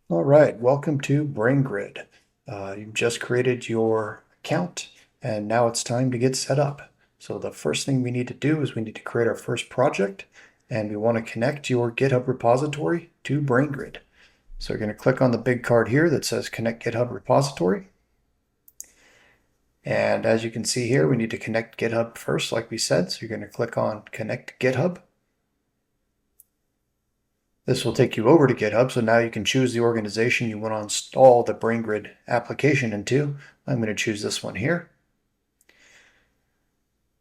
All right, welcome to BrainGrid. You've just created your account and now it's time to get set up. So the first thing we need to do is we need to create our first project and we want to connect your GitHub repository to BrainGrid. So you're going to click on the big card here that says Connect GitHub Repository. And as you can see here, we need to connect GitHub first, like we said. So you're going to click on Connect GitHub. This will take you over to GitHub, so now you can choose the organization you want to install the BrainGrid application into. I'm going to choose this one here.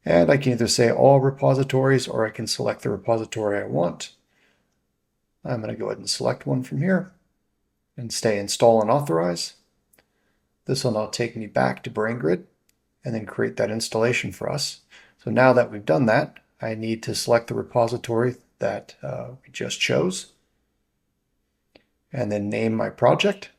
And I can either say all repositories or I can select the repository I want. I'm going to go ahead and select one from here and say install and authorize. This will now take me back to BrainGrid and then create that installation for us. So now that we've done that, I need to select the repository that we just chose and then name my project.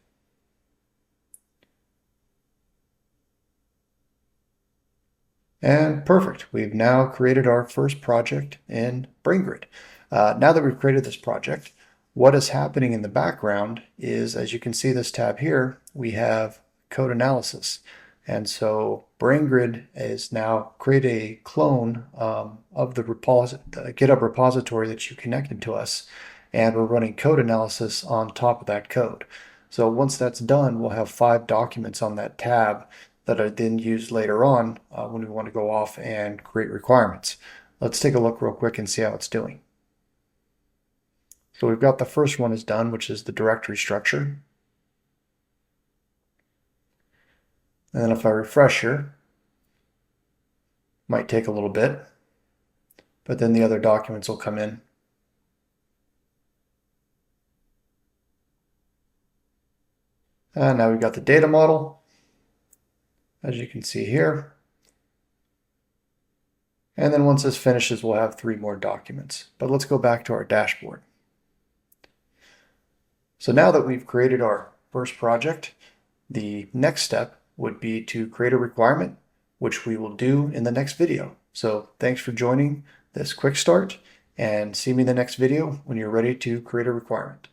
And perfect, we've now created our first project in BrainGrid. Now that we've created this project, what is happening in the background is, as you can see this tab here, we have code analysis. And so BrainGrid is now create a clone of the GitHub repository that you connected to us, and we're running code analysis on top of that code. So once that's done, we'll have 5 documents on that tab that are then used later on when we want to go off and create requirements. Let's take a look real quick and see how it's doing. So we've got the first one is done, which is the directory structure. And then if I refresh here, might take a little bit, but then the other documents will come in. And now we've got the data model, as you can see here. And then once this finishes, we'll have 3 more documents. But let's go back to our dashboard. So now that we've created our first project, the next step would be to create a requirement, which we will do in the next video. So thanks for joining this quick start, and see me in the next video when you're ready to create a requirement.